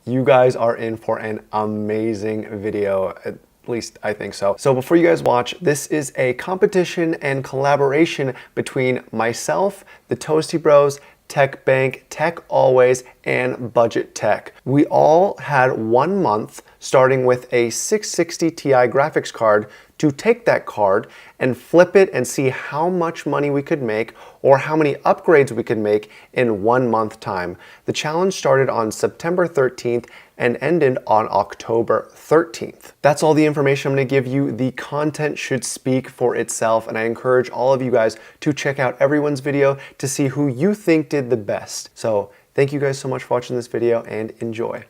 you guys are in for an amazing video. At least I think so. So before you guys watch, this is a competition and collaboration between myself, the Toasty Bros, Tech Bank, Tech Always, and Budget Tech. We all had 1 month starting with a 660 Ti graphics card to take that card and flip it and see how much money we could make or how many upgrades we could make in 1 month time. The challenge started on September 13th and ended on October 13th. That's all the information I'm gonna give you. The content should speak for itself, and I encourage all of you guys to check out everyone's video to see who you think did the best. So thank you guys so much for watching this video and enjoy.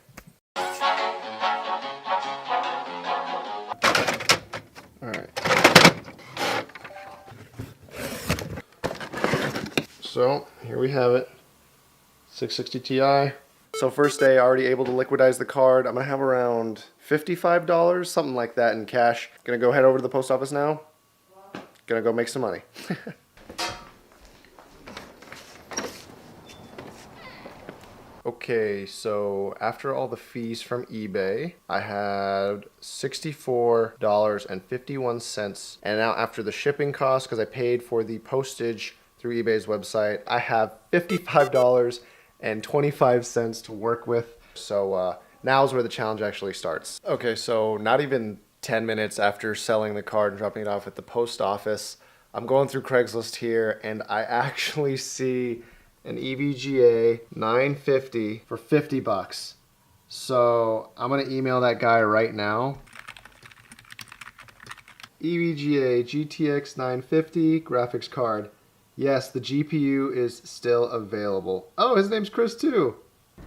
So here we have it, 660 Ti. So first day, already able to liquidize the card. I'm gonna have around $55, something like that in cash. Gonna go head over to the post office now. Gonna go make some money. Okay, so after all the fees from eBay, I had $64.51. And now after the shipping costs, because I paid for the postage through eBay's website, I have $55.25 to work with. So now's where the challenge actually starts. Okay, so not even 10 minutes after selling the card and dropping it off at the post office, I'm going through Craigslist here and I actually see an EVGA 950 for 50 bucks. So I'm gonna email that guy right now. EVGA GTX 950 graphics card. Yes, the GPU is still available. Oh, his name's Chris too.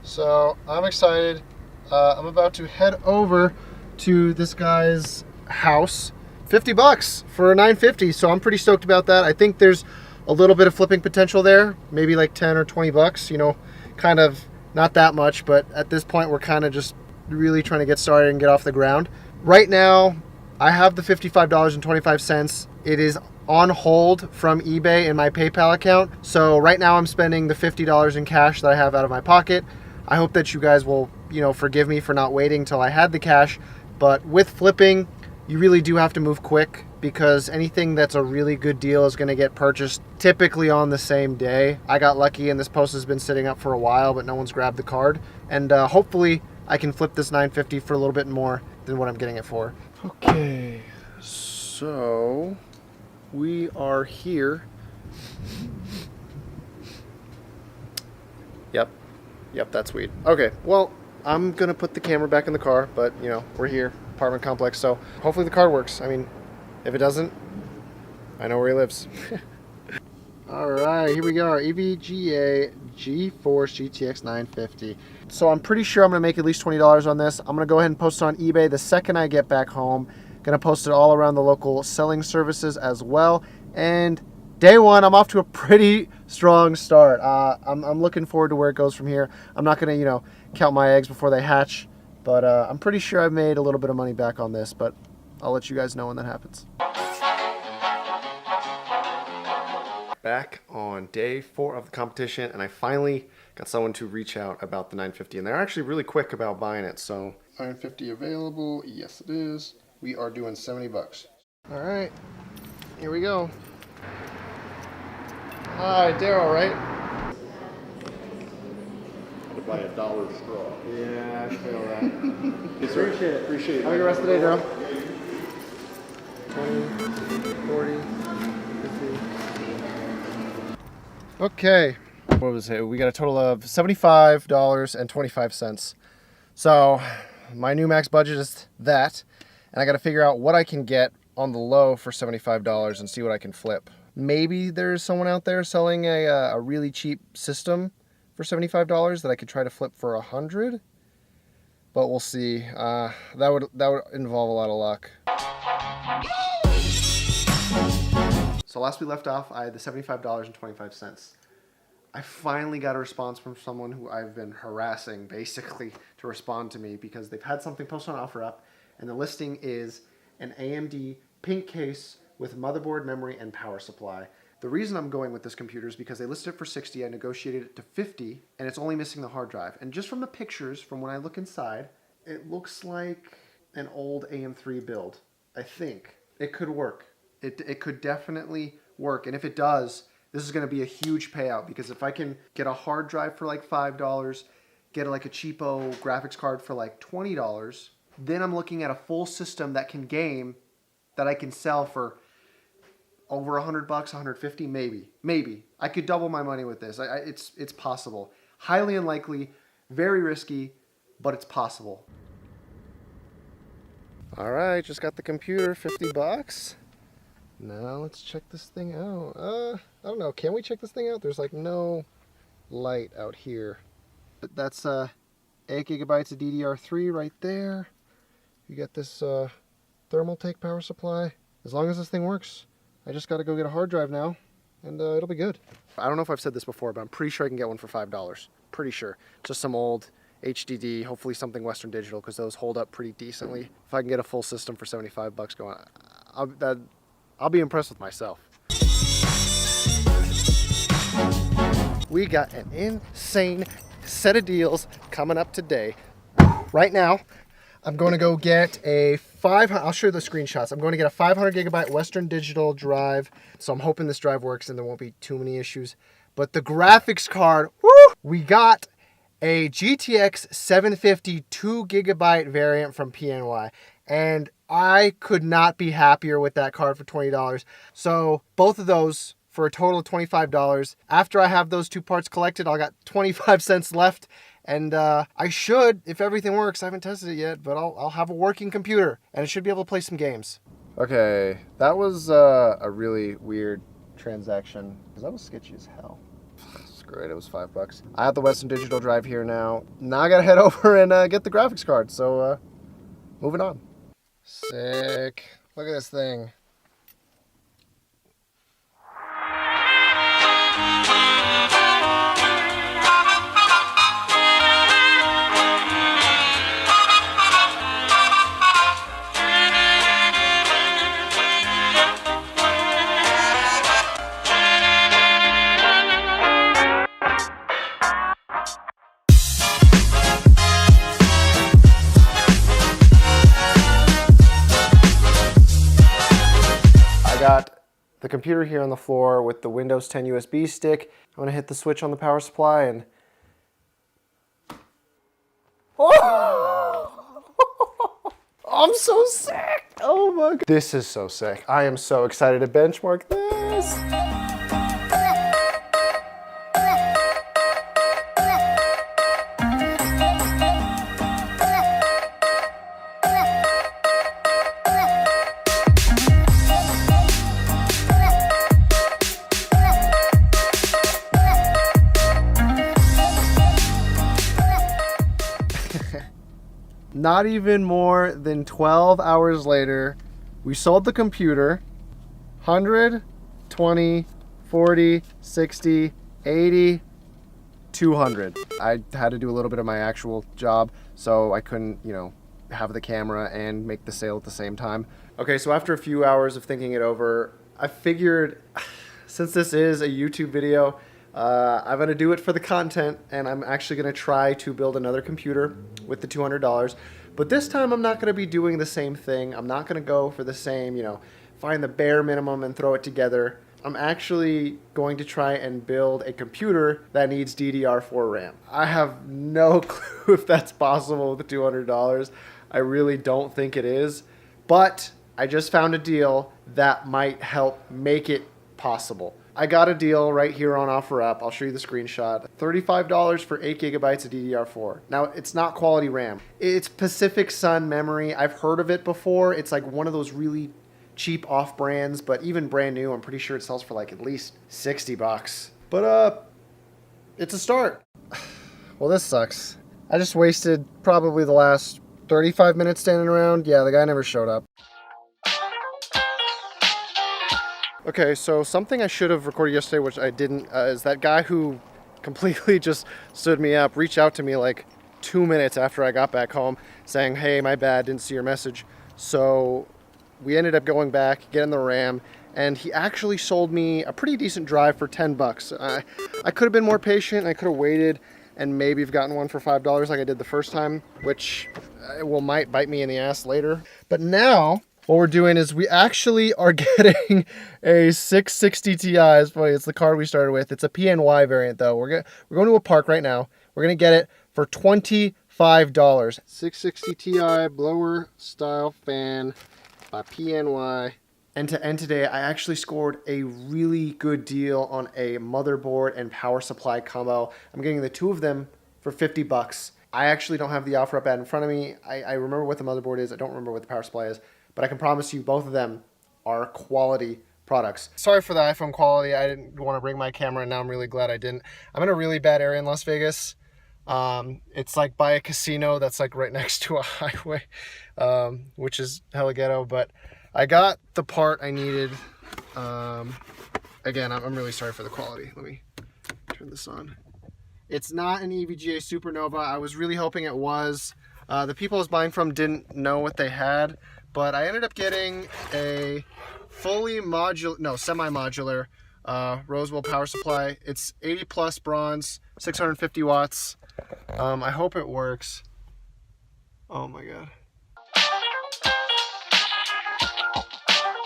So I'm excited. I'm about to head over to this guy's house. 50 bucks for a 950, so I'm pretty stoked about that. I think there's a little bit of flipping potential there, maybe like 10 or 20 bucks, you know, kind of not that much, but at this point we're kind of just really trying to get started and get off the ground. Right now, I have the $55.25. It is on hold from eBay in my PayPal account. So right now I'm spending the $50 in cash that I have out of my pocket. I hope that you guys will, you know, forgive me for not waiting till I had the cash. But with flipping, you really do have to move quick because anything that's a really good deal is going to get purchased typically on the same day. I got lucky and this post has been sitting up for a while, but no one's grabbed the card. And hopefully I can flip this 950 for a little bit more than what I'm getting it for. Okay, so we are here. Yep, that's weed. Okay, well, I'm gonna put the camera back in the car, but you know, we're here, apartment complex, so hopefully the card works. I mean, if it doesn't, I know where he lives. All right, here we go, our EVGA GeForce GTX 950. So I'm pretty sure I'm gonna make at least $20 on this. I'm gonna go ahead and post it on eBay the second I get back home. Gonna post it all around the local selling services as well. And day one, I'm off to a pretty strong start. I'm looking forward to where it goes from here. I'm not gonna, you know, count my eggs before they hatch, but I'm pretty sure I've made a little bit of money back on this, but I'll let you guys know when that happens. Back on day 4 of the competition, and I finally got someone to reach out about the 950, and they're actually really quick about buying it. So 950 available, yes it is. We are doing 70 bucks. All right, here we go. Hi, Daryl, right? To buy $1 straw. Yeah, I feel that. Yes, appreciate it. Appreciate it. Have a good rest of the day, Daryl. 20, 40, 50. Okay. What was it? We got a total of $75.25. So my new max budget is that. And I got to figure out what I can get on the low for $75 and see what I can flip. Maybe there's someone out there selling a really cheap system for $75 that I could try to flip for $100, but we'll see. That would involve a lot of luck. So last we left off, I had the $75.25. I finally got a response from someone who I've been harassing basically to respond to me because they've had something posted on OfferUp, and the listing is an AMD pink case with motherboard, memory, and power supply. The reason I'm going with this computer is because they listed it for 60, I negotiated it to 50, and it's only missing the hard drive. And just from the pictures, from when I look inside, it looks like an old AM3 build. I think it could work. It could definitely work. And if it does, this is going to be a huge payout, because if I can get a hard drive for like $5, get like a cheapo graphics card for like $20, then I'm looking at a full system that can game, that I can sell for over $100, $150, maybe. I could double my money with this. It's possible. Highly unlikely, very risky, but it's possible. All right, just got the computer, $50. Now let's check this thing out. I don't know. Can we check this thing out? There's like no light out here. But that's 8 gigabytes of DDR3 right there. You got this thermal take power supply. As long as this thing works, I just got to go get a hard drive now, and it'll be good. I don't know if I've said this before, but I'm pretty sure I can get one for $5. Pretty sure. Just some old HDD, hopefully something Western Digital, because those hold up pretty decently. If I can get a full system for $75 going, I'll be impressed with myself. We got an insane set of deals coming up today. Right now, I'm going to go get a I'll show you the screenshots. I'm going to get a 500 gigabyte Western Digital drive. So I'm hoping this drive works and there won't be too many issues. But the graphics card, woo! We got a GTX 750 2 gigabyte variant from PNY. And I could not be happier with that card for $20. So both of those for a total of $25. After I have those two parts collected, I got 25 cents left. And I should, if everything works, I haven't tested it yet, but I'll have a working computer, and I should be able to play some games. Okay, that was a really weird transaction, because that was sketchy as hell. Screw it, it was $5. I have the Western Digital drive here now. Now I gotta head over and get the graphics card, so moving on. Sick. Look at this thing. Got the computer here on the floor with the Windows 10 USB stick. I'm gonna hit the switch on the power supply and... Oh! I'm so sick! Oh my God. This is so sick. I am so excited to benchmark this. Not even more than 12 hours later, we sold the computer. 100, 20, 40, 60, 80, 200. I had to do a little bit of my actual job, so I couldn't, have the camera and make the sale at the same time. Okay, so after a few hours of thinking it over, I figured, since this is a YouTube video, I'm going to do it for the content, and I'm actually going to try to build another computer with the $200. But this time I'm not going to be doing the same thing. I'm not going to go for the same, find the bare minimum and throw it together. I'm actually going to try and build a computer that needs DDR4 RAM. I have no clue if that's possible with the $200. I really don't think it is. But I just found a deal that might help make it possible. I got a deal right here on OfferUp. I'll show you the screenshot. $35 for 8 gigabytes of DDR4. Now, it's not quality RAM. It's Pacific Sun memory. I've heard of it before. It's like one of those really cheap off brands, but even brand new, I'm pretty sure it sells for like at least $60. But it's a start. Well, this sucks. I just wasted probably the last 35 minutes standing around. Yeah, the guy never showed up. Okay, so something I should have recorded yesterday, which I didn't, is that guy who completely just stood me up, reached out to me like 2 minutes after I got back home saying, hey, my bad, didn't see your message. So we ended up going back, getting the RAM, and he actually sold me a pretty decent drive for 10 bucks. I could have been more patient. I could have waited and maybe have gotten one for $5 like I did the first time, which might bite me in the ass later. But now what we're doing is we actually are getting a 660 Ti. It's funny, it's the car we started with. It's a PNY variant though. We're going to a park right now. We're gonna get it for $25. 660 Ti blower style fan by PNY. And to end today, I actually scored a really good deal on a motherboard and power supply combo. I'm getting the two of them for 50 bucks. I actually don't have the offer up ad in front of me. I remember what the motherboard is. I don't remember what the power supply is, but I can promise you both of them are quality products. Sorry for the iPhone quality. I didn't want to bring my camera, and now I'm really glad I didn't. I'm in a really bad area in Las Vegas. It's like by a casino that's like right next to a highway, which is hella ghetto, but I got the part I needed. Again, I'm really sorry for the quality. Let me turn this on. It's not an EVGA Supernova. I was really hoping it was. The people I was buying from didn't know what they had, but I ended up getting a semi-modular Roswell power supply. It's 80 plus bronze, 650 watts. I hope it works. Oh my God.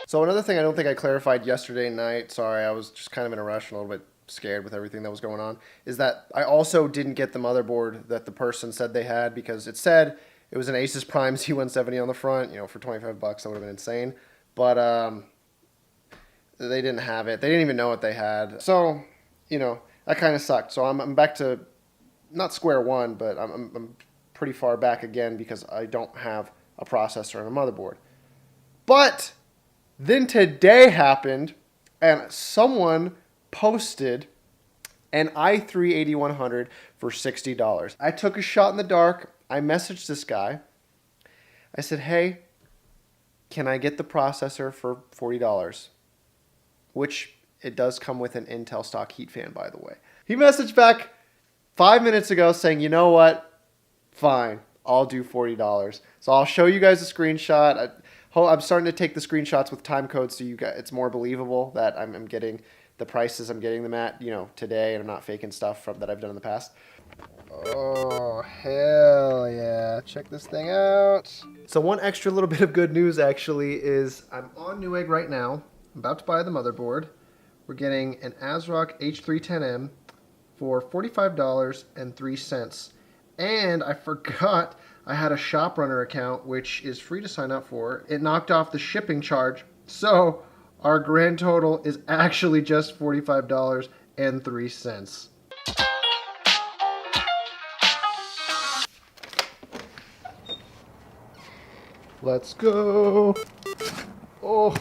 So another thing I don't think I clarified yesterday night, sorry, I was just kind of in a rush, a little bit scared with everything that was going on, is that I also didn't get the motherboard that the person said they had, because it said it was an Asus Prime Z170 on the front, you know, for 25 bucks, that would have been insane. But they didn't have it. They didn't even know what they had. So, you know, that kind of sucked. So I'm back to not square one, but I'm pretty far back again because I don't have a processor and a motherboard. But then today happened, and someone posted an i3-8100 for $60. I took a shot in the dark. I messaged this guy. I said, hey, can I get the processor for $40? Which it does come with an Intel stock heat fan, by the way. He messaged back 5 minutes ago saying, you know what? Fine, I'll do $40. So I'll show you guys a screenshot. I'm starting to take the screenshots with time codes so you guys, it's more believable that I'm getting the prices I'm getting them at, you know, today, and I'm not faking stuff that I've done in the past. Oh, hell yeah. Check this thing out. So one extra little bit of good news actually is I'm on Newegg right now. I'm about to buy the motherboard. We're getting an ASRock H310M for $45.03. And I forgot I had a ShopRunner account, which is free to sign up for. It knocked off the shipping charge. So our grand total is actually just $45.03. Let's go. Oh,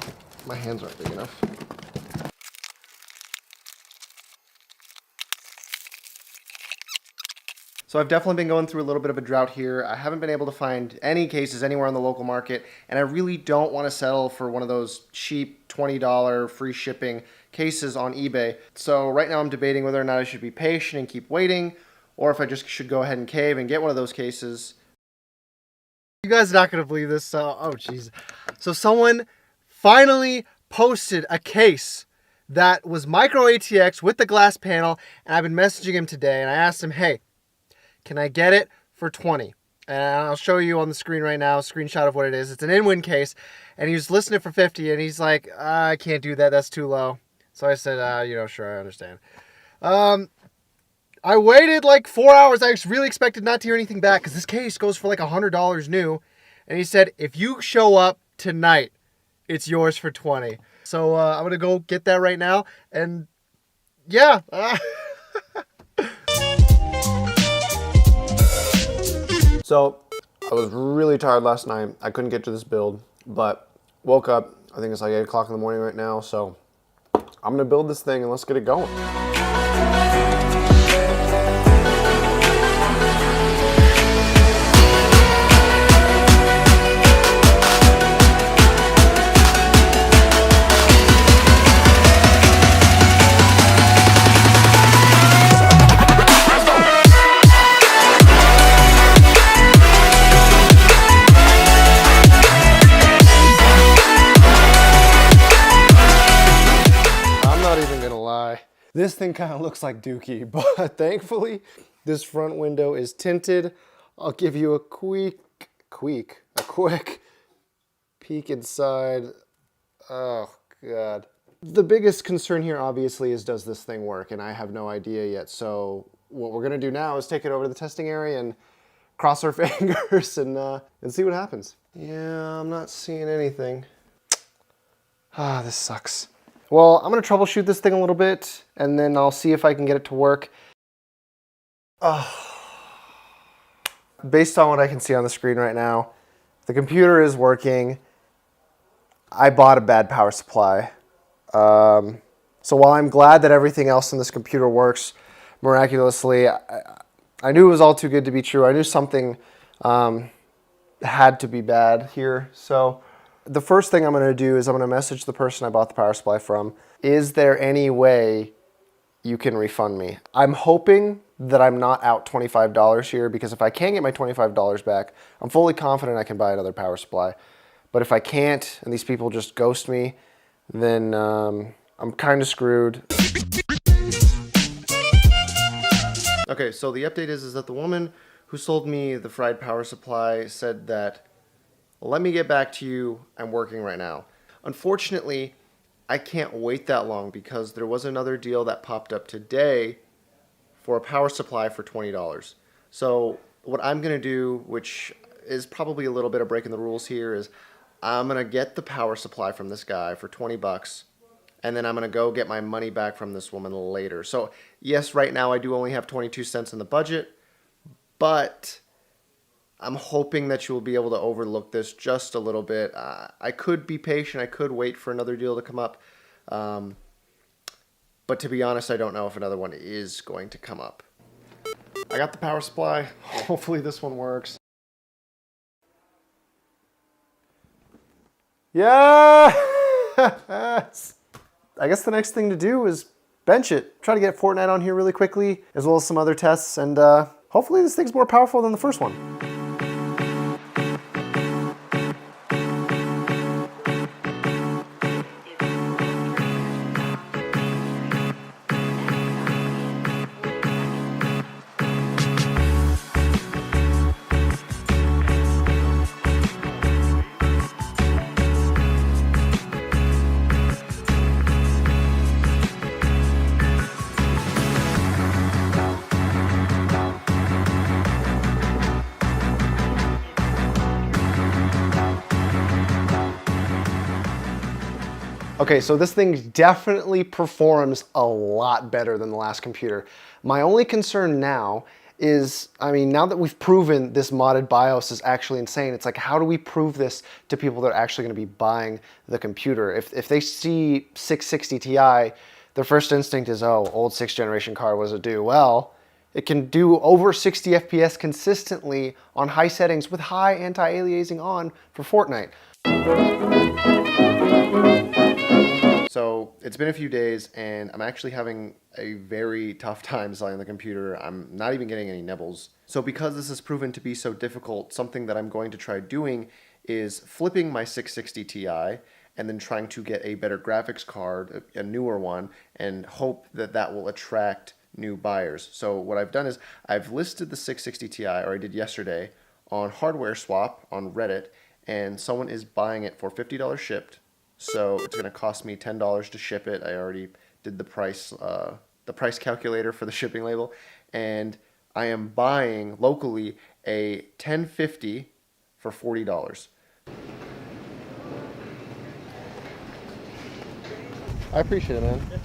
my hands aren't big enough. So I've definitely been going through a little bit of a drought here. I haven't been able to find any cases anywhere on the local market, and I really don't want to settle for one of those cheap $20 free shipping cases on eBay. So right now I'm debating whether or not I should be patient and keep waiting, or if I just should go ahead and cave and get one of those cases. You guys are not going to believe this. Oh, jeez. So someone finally posted a case that was micro ATX with the glass panel, and I've been messaging him today, and I asked him, hey, can I get it for 20? And I'll show you on the screen right now a screenshot of what it is. It's an in-win case, and he was listing it for 50, and he's like, I can't do that. That's too low. So I said, you know, sure, I understand. I waited like 4 hours. I really expected not to hear anything back because this case goes for like $100 new. And he said, if you show up tonight, it's yours for 20. So I'm going to go get that right now. And yeah. So I was really tired last night. I couldn't get to this build, but woke up. I think it's like 8 o'clock in the morning right now. So I'm going to build this thing and let's get it going. This thing kind of looks like Dookie, but thankfully this front window is tinted. I'll give you a quick peek inside. Oh God. The biggest concern here obviously is, does this thing work? And I have no idea yet. So what we're gonna do now is take it over to the testing area and cross our fingers and see what happens. Yeah, I'm not seeing anything. Ah, this sucks. Well, I'm gonna troubleshoot this thing a little bit and then I'll see if I can get it to work. Based on what I can see on the screen right now, the computer is working. I bought a bad power supply. So while I'm glad that everything else in this computer works miraculously, I knew it was all too good to be true. I knew something had to be bad here. So the first thing I'm going to do is I'm going to message the person I bought the power supply from. Is there any way you can refund me? I'm hoping that I'm not out $25 here, because if I can get my $25 back, I'm fully confident I can buy another power supply. But if I can't and these people just ghost me, then I'm kind of screwed. Okay, so the update is that the woman who sold me the fried power supply said that, let me get back to you, I'm working right now. Unfortunately, I can't wait that long because there was another deal that popped up today for a power supply for $20. So what I'm gonna do, which is probably a little bit of breaking the rules here, is I'm gonna get the power supply from this guy for 20 bucks, and then I'm gonna go get my money back from this woman later. So yes, right now I do only have 22 cents in the budget, but I'm hoping that you will be able to overlook this just a little bit. I could be patient, I could wait for another deal to come up, but to be honest, I don't know if another one is going to come up. I got the power supply, hopefully this one works. Yes! I guess the next thing to do is bench it. Try to get Fortnite on here really quickly, as well as some other tests, and hopefully this thing's more powerful than the first one. Okay, so this thing definitely performs a lot better than the last computer. My only concern now is, I mean, now that we've proven this modded BIOS is actually insane, it's like, how do we prove this to people that are actually gonna be buying the computer? If they see 660 Ti, their first instinct is, oh, old 6th generation card, what does it do? Well, it can do over 60 FPS consistently on high settings with high anti-aliasing on for Fortnite. So it's been a few days and I'm actually having a very tough time selling the computer. I'm not even getting any nibbles. So because this has proven to be so difficult, something that I'm going to try doing is flipping my 660 Ti and then trying to get a better graphics card, a newer one, and hope that that will attract new buyers. So what I've done is I've listed the 660 Ti, or I did yesterday, on Hardware Swap on Reddit, and someone is buying it for $50 shipped. So it's going to cost me $10 to ship it. I already did the price calculator for the shipping label, and I am buying locally a 1050 for $40. I appreciate it, man. Yeah.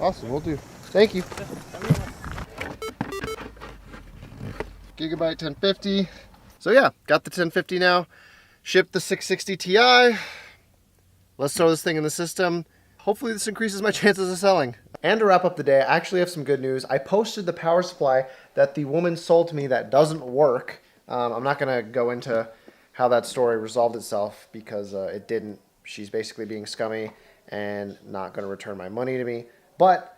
Awesome, we'll do. Thank you. Gigabyte 1050. So yeah, got the 1050 now. Shipped the 660 Ti. Let's throw this thing in the system. Hopefully this increases my chances of selling. And to wrap up the day, I actually have some good news. I posted the power supply that the woman sold to me that doesn't work. I'm not gonna go into how that story resolved itself because it didn't. She's basically being scummy and not gonna return my money to me. But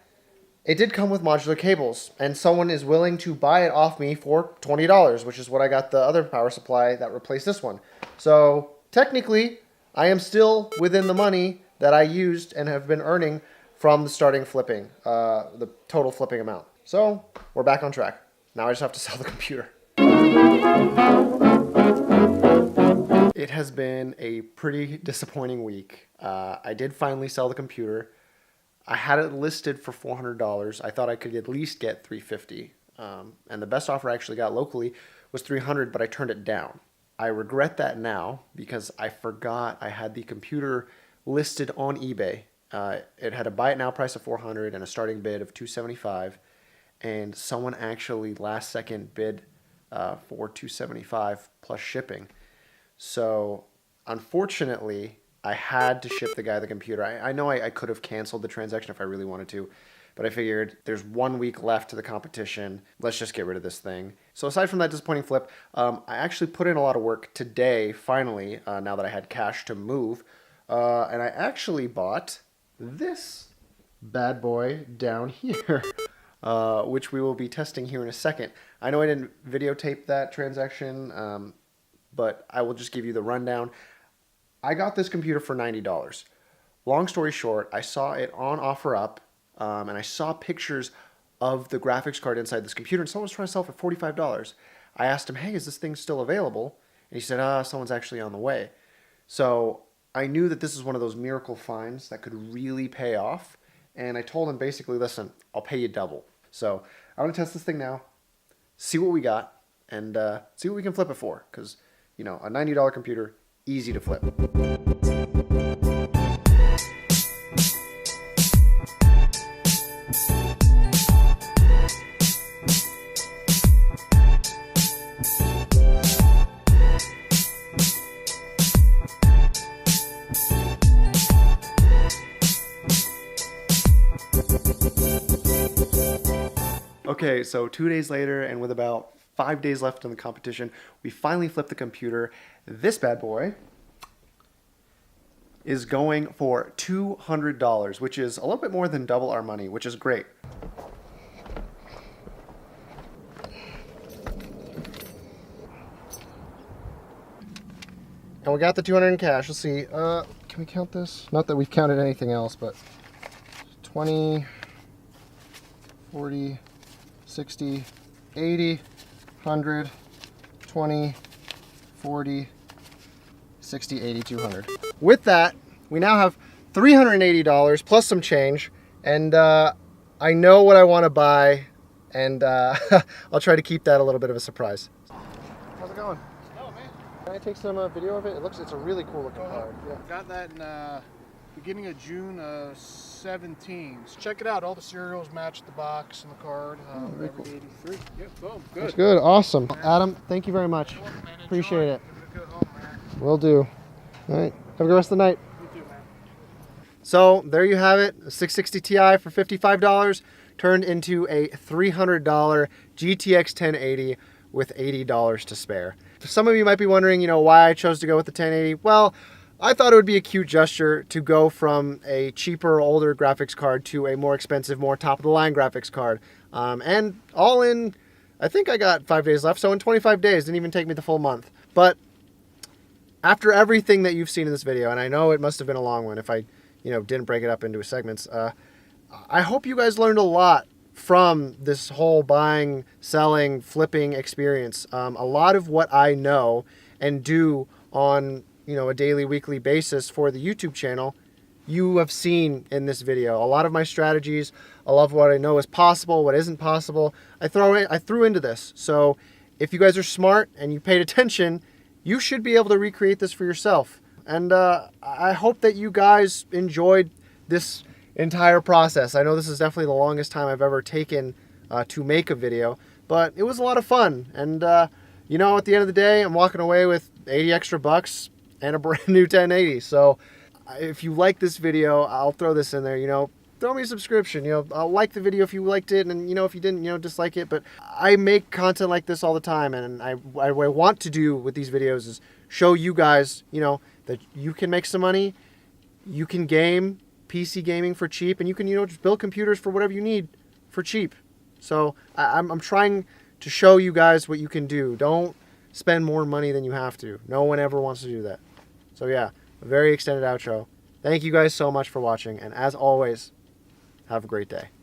it did come with modular cables, and someone is willing to buy it off me for $20, which is what I got the other power supply that replaced this one. So technically, I am still within the money that I used and have been earning from the starting flipping, the total flipping amount. So we're back on track. Now I just have to sell the computer. It has been a pretty disappointing week. I did finally sell the computer. I had it listed for $400. I thought I could at least get $350. And the best offer I actually got locally was $300, but I turned it down. I regret that now because I forgot I had the computer listed on eBay. It had a buy it now price of $400 and a starting bid of $275, and someone actually last second bid for $275 plus shipping. So unfortunately, I had to ship the guy the computer. I know I could have canceled the transaction if I really wanted to, but I figured there's 1 week left to the competition. Let's just get rid of this thing. So aside from that disappointing flip, I actually put in a lot of work today, finally, now that I had cash to move. And I actually bought this bad boy down here, which we will be testing here in a second. I know I didn't videotape that transaction, but I will just give you the rundown. I got this computer for $90. Long story short, I saw it on OfferUp, and I saw pictures of the graphics card inside this computer, and someone was trying to sell it for $45. I asked him, hey, is this thing still available? And he said, someone's actually on the way. So I knew that this is one of those miracle finds that could really pay off, and I told him basically, listen, I'll pay you double. So I want to test this thing now, see what we got, and see what we can flip it for, because, you know, a $90 computer, easy to flip. Okay, so 2 days later, and with about 5 days left in the competition, we finally flipped the computer. This bad boy is going for $200, which is a little bit more than double our money, which is great. And we got the $200 in cash. Let's see. Can we count this? Not that we've counted anything else, but 20, 40, 60, 80, 100, 20, 40, 60, 80, 200. With that, we now have $380 plus some change, and I know what I want to buy, and I'll try to keep that a little bit of a surprise. How's it going? Oh, man. Can I take some video of it? It's a really cool looking card. Yeah. Got that in beginning of June 17. So check it out. All the serials match the box and the card. Very cool. 83. Yep, boom. Good. That's good. Awesome. Adam, thank you very much. Appreciate it. Will do. All right. Have a good rest of the night. You too, man. So there you have it. A 660 Ti for $55 turned into a $300 GTX 1080 with $80 to spare. Some of you might be wondering, you know, why I chose to go with the 1080. Well, I thought it would be a cute gesture to go from a cheaper, older graphics card to a more expensive, more top-of-the-line graphics card. And all in, I think I got 5 days left, so in 25 days, didn't even take me the full month. But after everything that you've seen in this video, and I know it must have been a long one if I, didn't break it up into segments, I hope you guys learned a lot from this whole buying, selling, flipping experience. A lot of what I know and do on a daily, weekly basis for the YouTube channel, you have seen in this video. A lot of my strategies, a lot of what I know is possible, what isn't possible, I threw into this. So if you guys are smart and you paid attention, you should be able to recreate this for yourself. And I hope that you guys enjoyed this entire process. I know this is definitely the longest time I've ever taken to make a video, but it was a lot of fun. And at the end of the day, I'm walking away with 80 extra bucks and a brand new 1080. So if you like this video, I'll throw this in there, throw me a subscription, I'll like the video if you liked it, and if you didn't, dislike it. But I make content like this all the time, and what I want to do with these videos is show you guys, that you can make some money, you can game PC gaming for cheap, and you can, just build computers for whatever you need for cheap. So I'm trying to show you guys what you can do. Don't spend more money than you have to. No one ever wants to do that. So yeah, a very extended outro. Thank you guys so much for watching, and as always, Have a great day.